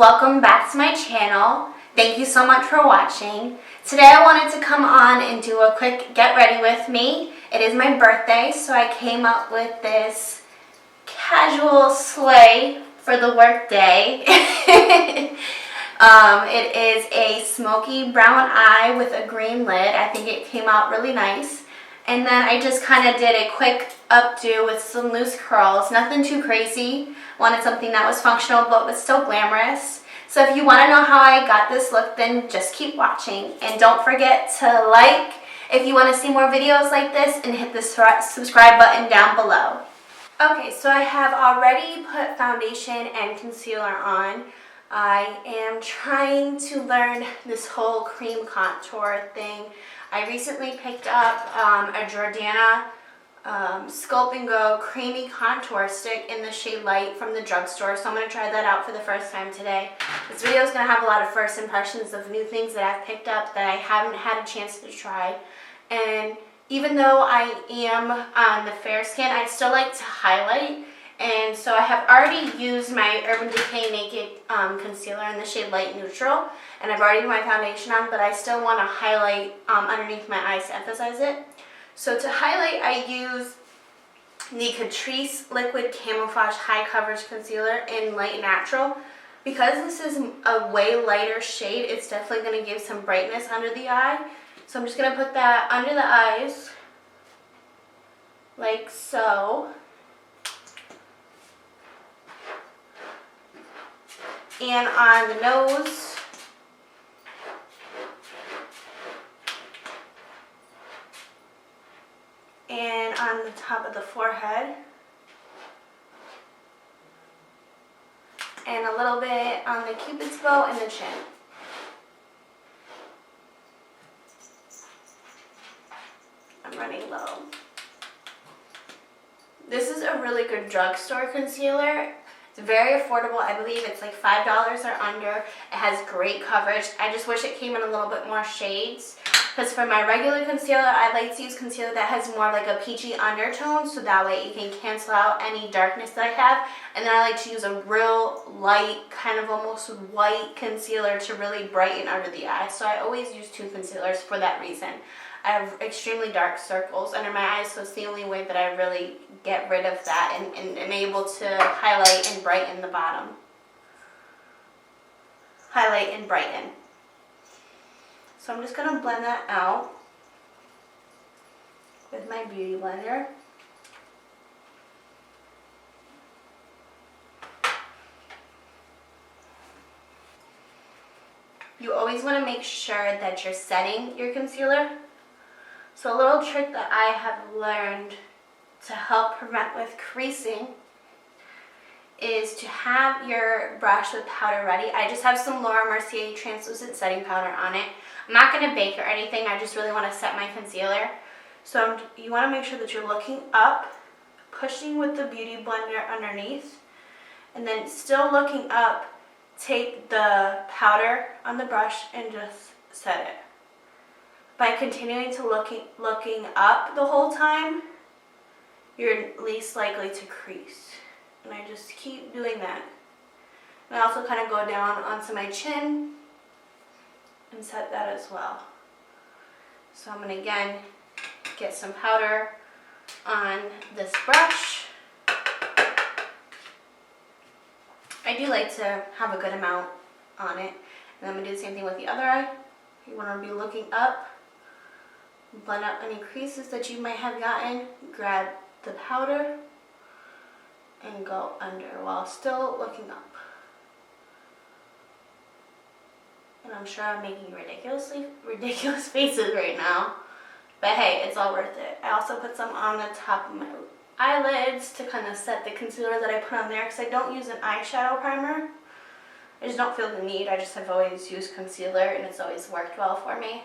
welcome back to my channel. Thank you so much for watching. Today I wanted to come on and do a quick get ready with me. It is my birthday, so I came up with this casual slay for the work day. It is a smoky brown eye with a green lid. I think it came out really nice. And then I just kind of did a quick updo with some loose curls. Nothing too crazy. Wanted something that was functional but was still glamorous. So if you want to know how I got this look, then just keep watching. And don't forget to like if you want to see more videos like this, and hit the subscribe button down below. Okay, so I have already put foundation and concealer on. I am trying to learn this whole cream contour thing. I recently picked up a Jordana Sculpt and Go Creamy Contour Stick in the shade Light from the drugstore. So I'm going to try that out for the first time today. This video is going to have a lot of first impressions of new things that I've picked up that I haven't had a chance to try. And even though I am on the fair skin, I still like to highlight. And so I have already used my Urban Decay Naked Concealer in the shade Light Neutral. And I've already put my foundation on, but I still want to highlight underneath my eyes to emphasize it. So to highlight, I use the Catrice Liquid Camouflage High Coverage Concealer in Light Natural. Because this is a way lighter shade, it's definitely going to give some brightness under the eye. So I'm just going to put that under the eyes, like so. And on the nose. And on the top of the forehead. And a little bit on the Cupid's bow and the chin. I'm running low. This is a really good drugstore concealer. It's very affordable. I believe it's like $5 or under. It has great coverage. I just wish it came in a little bit more shades. Because for my regular concealer, I like to use concealer that has more like a peachy undertone, so that way it can cancel out any darkness that I have. And then I like to use a real light, kind of almost white concealer to really brighten under the eye. So I always use two concealers for that reason. I have extremely dark circles under my eyes, so it's the only way that I really get rid of that and am able to highlight and brighten the bottom. Highlight and brighten. So I'm just going to blend that out with my beauty blender. You always want to make sure that you're setting your concealer. So a little trick that I have learned to help prevent with creasing is to have your brush with powder ready. I just have some Laura Mercier translucent setting powder on it. I'm not going to bake or anything. I just really want to set my concealer. So you want to make sure that you're looking up, pushing with the beauty blender underneath, and then still looking up, take the powder on the brush and just set it. By continuing to looking up the whole time, you're least likely to crease. And I just keep doing that. And I also kind of go down onto my chin and set that as well. So I'm going to again get some powder on this brush. I do like to have a good amount on it. And I'm going to do the same thing with the other eye. You want to be looking up. Blend out any creases that you might have gotten. Grab the powder and go under while still looking up. And I'm sure I'm making ridiculous faces right now. But hey, it's all worth it. I also put some on the top of my eyelids to kind of set the concealer that I put on there, because I don't use an eyeshadow primer. I just don't feel the need. I just have always used concealer and it's always worked well for me.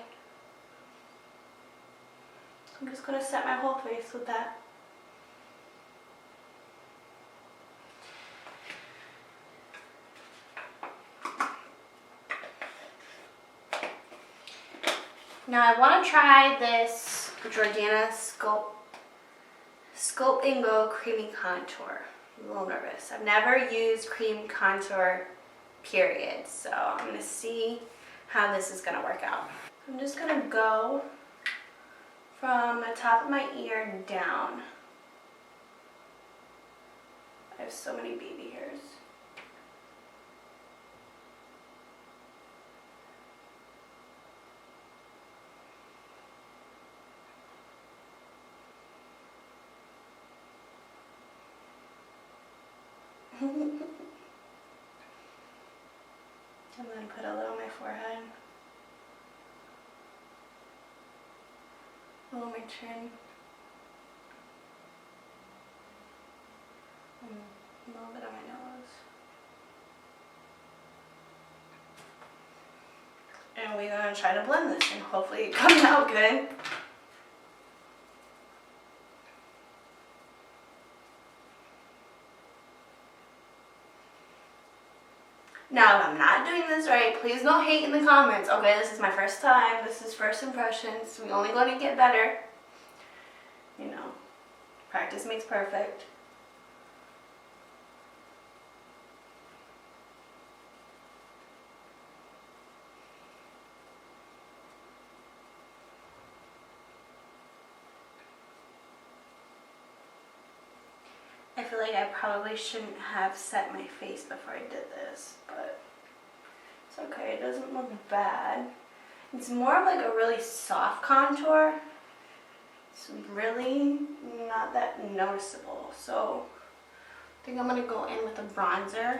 I'm just going to set my whole face with that. Now I want to try this Jordana Sculpt and Go Creamy Contour. I'm a little nervous. I've never used cream contour period. So I'm going to see how this is going to work out. I'm just going to go from the top of my ear down. I have so many baby hairs. And then put a little on my forehead, a little on my chin, and a little bit on my nose. And we're going to try to blend this and hopefully it comes out good. Now, if I'm not doing this right, please don't hate in the comments. Okay, this is my first time. This is first impressions. We're only going to get better. You know, practice makes perfect. I feel like I probably shouldn't have set my face before I did this, but it's okay, it doesn't look bad. It's more of like a really soft contour. It's really not that noticeable. So I think I'm gonna go in with a bronzer.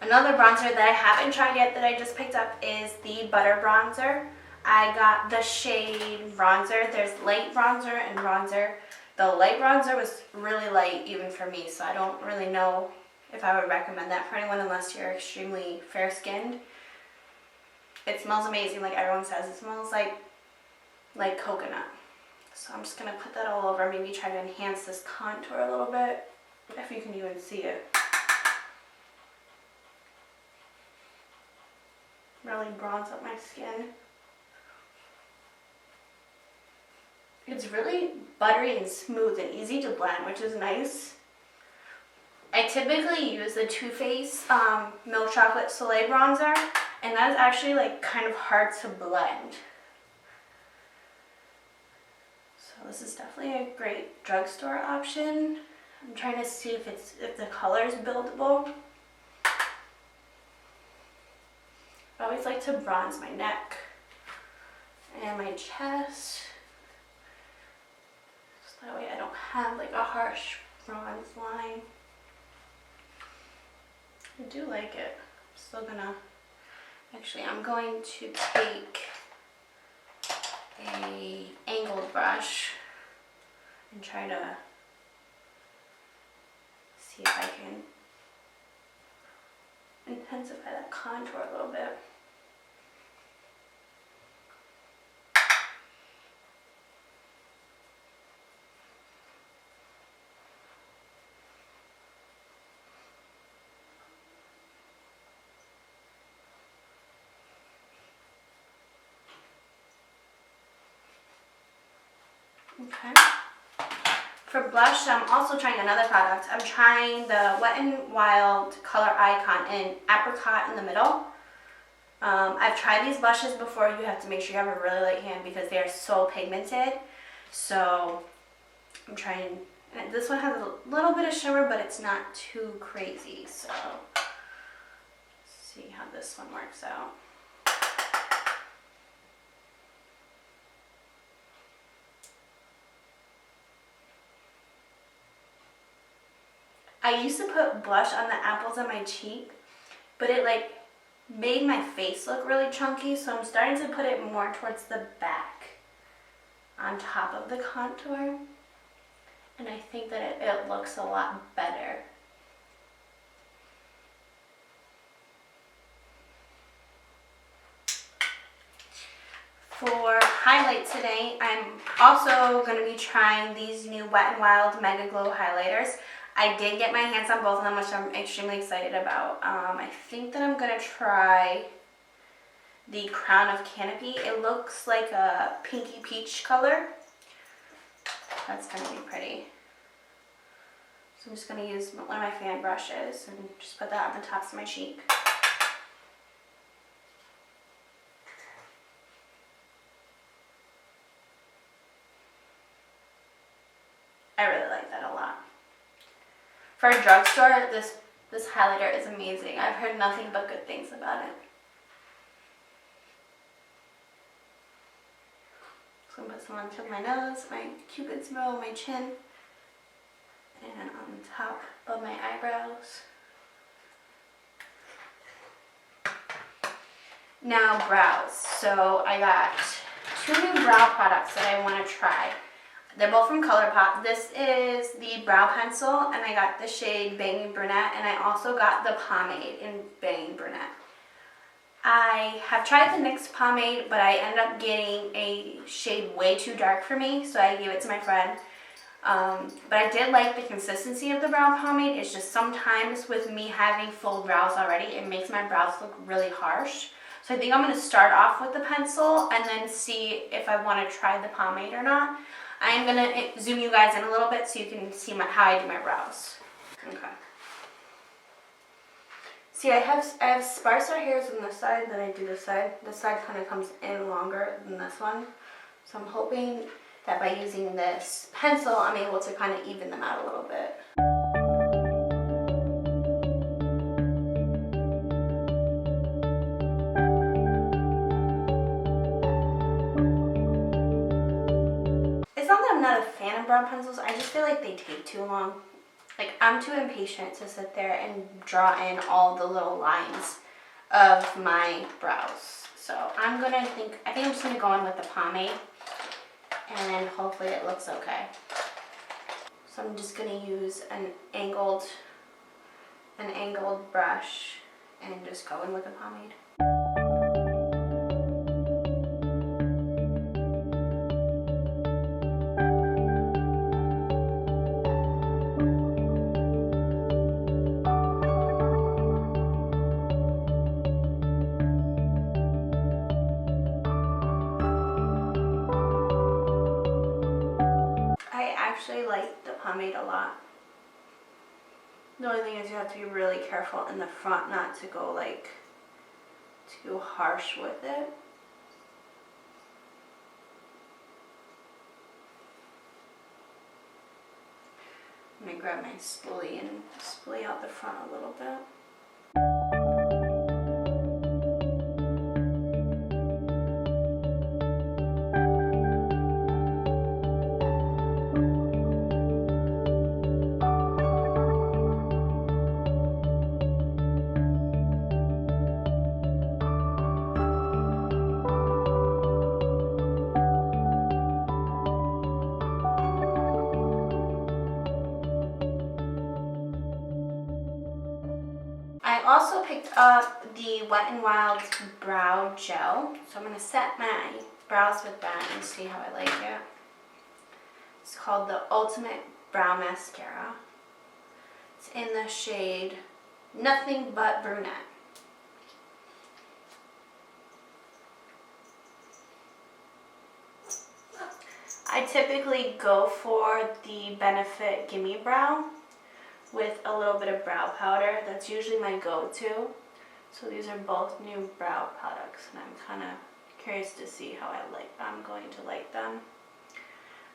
Another bronzer that I haven't tried yet that I just picked up is the Butter Bronzer. I got the shade bronzer. There's light bronzer and bronzer. The light bronzer was really light even for me, so I don't really know if I would recommend that for anyone unless you're extremely fair-skinned. It smells amazing, like everyone says. It smells like coconut. So I'm just going to put that all over, maybe try to enhance this contour a little bit, if you can even see it. Really bronze up my skin. It's really buttery and smooth and easy to blend, which is nice. I typically use the Too Faced Milk Chocolate Soleil Bronzer, and that's actually like kind of hard to blend. So this is definitely a great drugstore option. I'm trying to see if the color is buildable. I always like to bronze my neck and my chest. That way I don't have like a harsh bronze line. I do like it. I'm still gonna, actually I'm going to take a angled brush and try to see if I can intensify that contour a little bit. Okay. For blush, I'm also trying another product. I'm trying the Wet n Wild Color Icon in Apricot in the middle. I've tried these blushes before. You have to make sure you have a really light hand because they are so pigmented. So I'm trying, and this one has a little bit of shimmer, but it's not too crazy. So let's see how this one works out. I used to put blush on the apples of my cheek, but it like made my face look really chunky, so I'm starting to put it more towards the back on top of the contour, and I think that it looks a lot better. For highlight today, I'm also going to be trying these new Wet n Wild Mega Glow highlighters. I did get my hands on both of them, which I'm extremely excited about. I think that I'm going to try the Crown of Canopy. It looks like a pinky peach color. That's going to be pretty. So I'm just going to use one of my fan brushes and just put that on the tops of my cheek. I really like that a lot. For a drugstore, this highlighter is amazing. I've heard nothing but good things about it. So I'm going to put some on the tip of my nose, my cupid's bow, my chin, and on the top of my eyebrows. Now brows. So I got 2 new brow products that I want to try. They're both from Colourpop. This is the brow pencil, and I got the shade Banging Brunette, and I also got the pomade in Banging Brunette. I have tried the NYX pomade, but I ended up getting a shade way too dark for me, so I gave it to my friend. But I did like the consistency of the brow pomade. It's just sometimes with me having full brows already, it makes my brows look really harsh. So I think I'm going to start off with the pencil and then see if I want to try the pomade or not. I am going to zoom you guys in a little bit so you can see how I do my brows. Okay. See, I have sparser hairs on this side than I do this side. This side kind of comes in longer than this one. So I'm hoping that by using this pencil, I'm able to kind of even them out a little bit. It's not that I'm not a fan of brow pencils, I just feel like they take too long. Like, I'm too impatient to sit there and draw in all the little lines of my brows. So I think I'm just gonna go in with the pomade, and hopefully it looks okay. So I'm just gonna use an angled brush and just go in with the pomade. I actually like the pomade a lot. The only thing is you have to be really careful in the front not to go like too harsh with it. I'm going to grab my spoolie and spoolie out the front a little bit. I also picked up the Wet n Wild Brow Gel, so I'm going to set my brows with that and see how I like it. It's called the Ultimate Brow Mascara. It's in the shade Nothing But Brunette. I typically go for the Benefit Gimme Brow with a little bit of brow powder. That's usually my go-to. So these are both new brow products, and I'm kind of curious to see how I'm going to like them.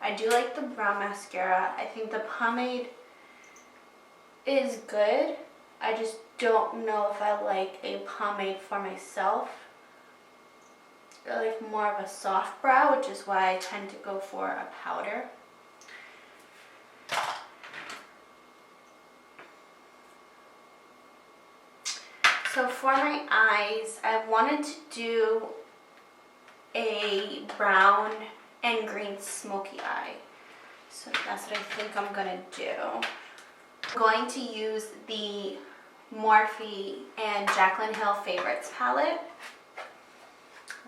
I do like the brow mascara. I think the pomade is good. I just don't know if I like a pomade for myself. I like more of a soft brow, which is why I tend to go for a powder. So for my eyes, I wanted to do a brown and green smoky eye. So that's what I think I'm going to do. I'm going to use the Morphe and Jaclyn Hill Favorites palette.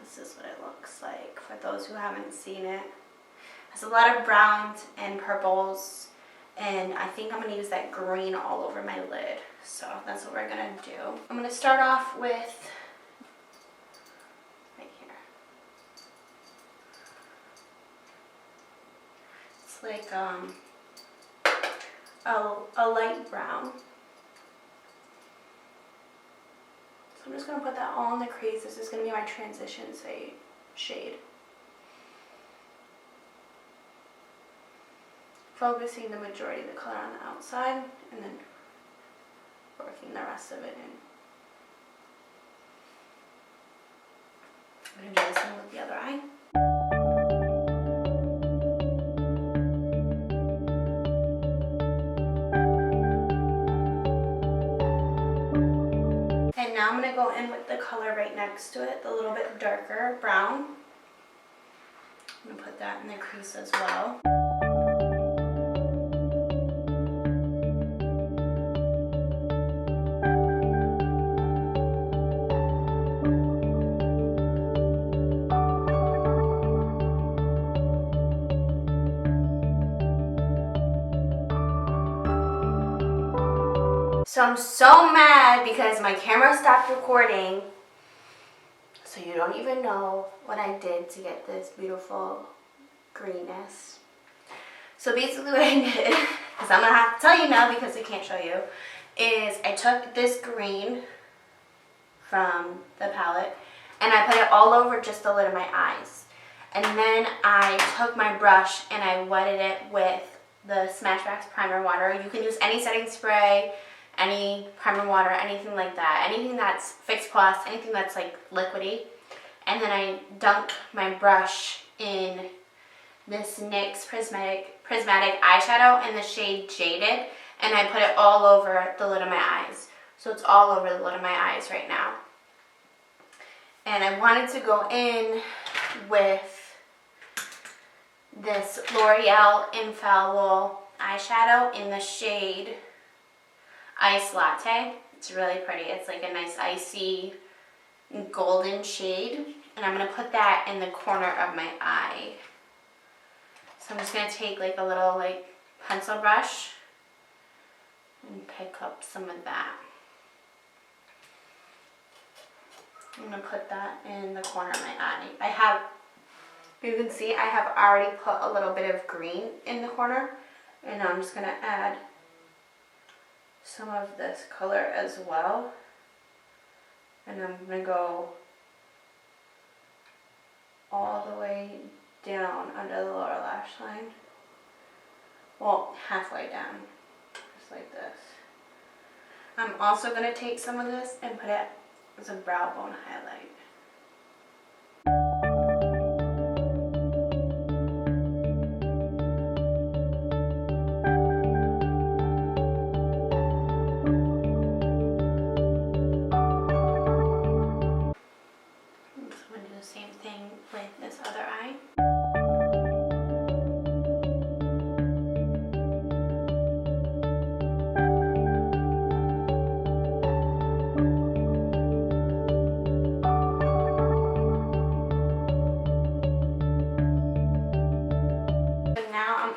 This is what it looks like for those who haven't seen it. It has a lot of browns and purples, and I think I'm going to use that green all over my lid. So that's what we're going to do. I'm going to start off with right here. It's like a a light brown. So I'm just going to put that all in the crease. This is going to be my transition shade. Focusing the majority of the color on the outside and then working the rest of it in. I'm going to do the same with the other eye. And now I'm going to go in with the color right next to it, the little bit darker brown. I'm going to put that in the crease as well. So I'm so mad because my camera stopped recording. So you don't even know what I did to get this beautiful greenness. So basically what I did, because I'm going to have to tell you now because I can't show you, is I took this green from the palette and I put it all over just the lid of my eyes. And then I took my brush and I wetted it with the Smashbox Primer Water. You can use any setting spray, any primer water, anything like that. Anything that's Fix Plus, anything that's like liquidy. And then I dunked my brush in this NYX Prismatic eyeshadow in the shade Jaded. And I put it all over the lid of my eyes. So it's all over the lid of my eyes right now. And I wanted to go in with this L'Oreal Infallible eyeshadow in the shade Ice Latte. It's really pretty. It's like a nice icy golden shade. And I'm going to put that in the corner of my eye. So I'm just going to take like a little like pencil brush and pick up some of that. I'm going to put that in the corner of my eye. You can see I have already put a little bit of green in the corner. And I'm just going to add some of this color as well. And I'm going to go all the way down under the lower lash line. Well, halfway down, just like this. I'm also going to take some of this and put it as a brow bone highlight.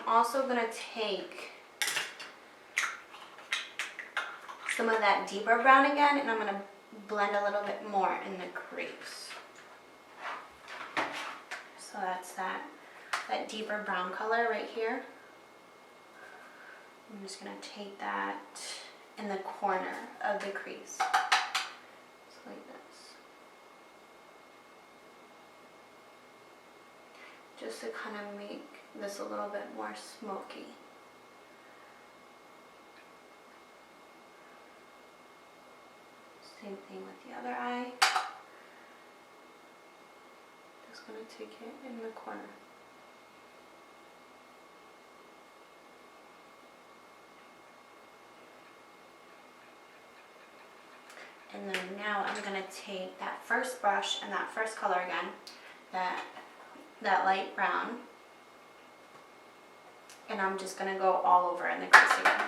Also going to take some of that deeper brown again and I'm going to blend a little bit more in the crease. So that's that deeper brown color right here. I'm just going to take that in the corner of the crease. Just like this. Just to kind of make this a little bit more smoky. Same thing with the other eye. Just going to take it in the corner. And then now I'm going to take that first brush and that first color again, that light brown. And I'm just going to go all over in the crease again.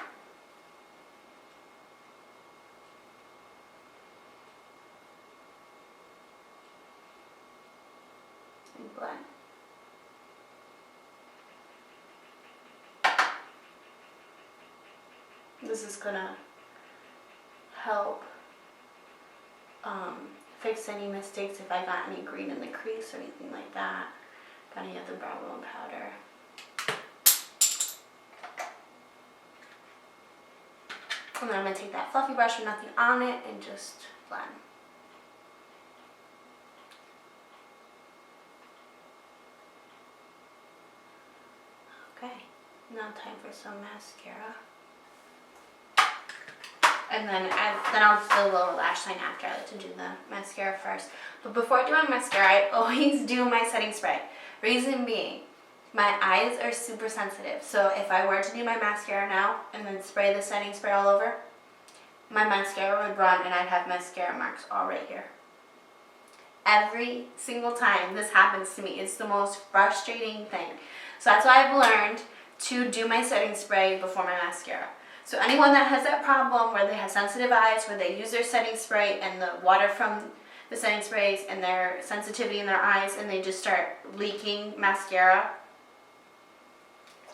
And blend. This is going to help fix any mistakes if I got any green in the crease or anything like that. Got any of the brow bone powder. And then I'm going to take that fluffy brush with nothing on it and just blend. Okay, now time for some mascara. And then I'll do the lower lash line after. I like to do the mascara first. But before I do my mascara, I always do my setting spray. Reason being, my eyes are super sensitive. So if I were to do my mascara now and then spray the setting spray all over, my mascara would run and I'd have mascara marks all right here. Every single time this happens to me, it's the most frustrating thing. So that's why I've learned to do my setting spray before my mascara. So anyone that has that problem where they have sensitive eyes, where they use their setting spray and the water from the setting sprays and their sensitivity in their eyes and they just start leaking mascara,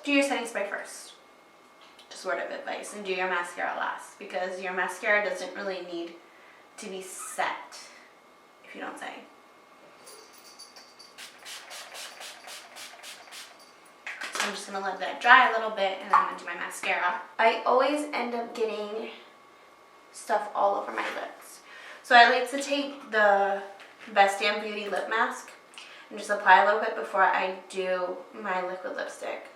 do your setting spray first. Just word of advice. And do your mascara last, because your mascara doesn't really need to be set, if you don't say. So I'm just going to let that dry a little bit and then I'm going to do my mascara. I always end up getting stuff all over my lips. So I like to take the Best Damn Beauty lip mask and just apply a little bit before I do my liquid lipstick.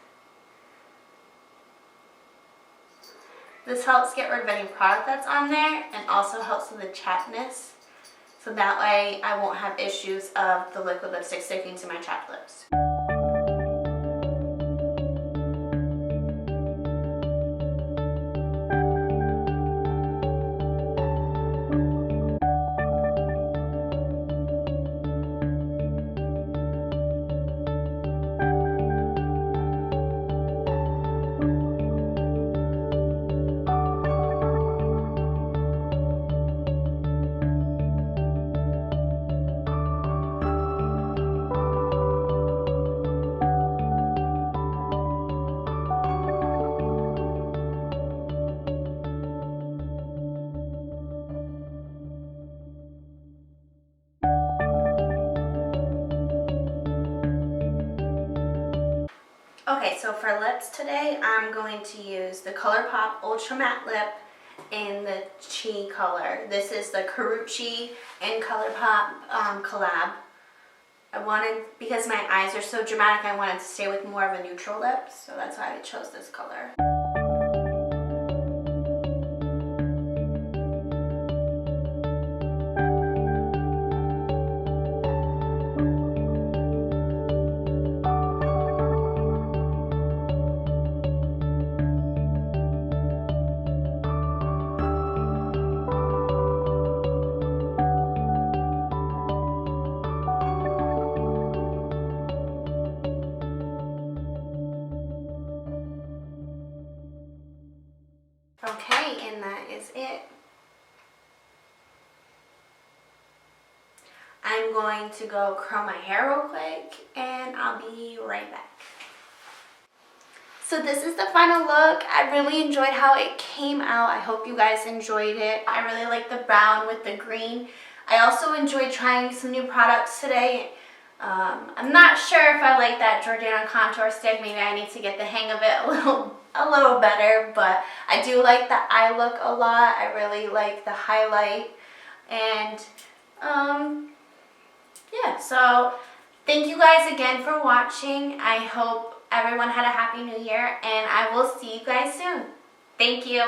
This helps get rid of any product that's on there and also helps with the chappedness. So that way I won't have issues of the liquid lipstick sticking to my chapped lips. Okay, so for lips today, I'm going to use the Colourpop Ultra Matte Lip in the Chi color. This is the Karrueche and Colourpop collab. Because my eyes are so dramatic, I wanted to stay with more of a neutral lip, so that's why I chose this color. Okay, and that is it. I'm going to go curl my hair real quick and I'll be right back. So this is the final look. I really enjoyed how it came out. I hope you guys enjoyed it. I really like the brown with the green. I also enjoyed trying some new products today. I'm not sure if I like that Jordana contour stick. Maybe I need to get the hang of it a little better, but I do like the eye look a lot. I really like the highlight, and yeah, so thank you guys again for watching. I hope everyone had a happy new year, and I will see you guys soon. Thank you.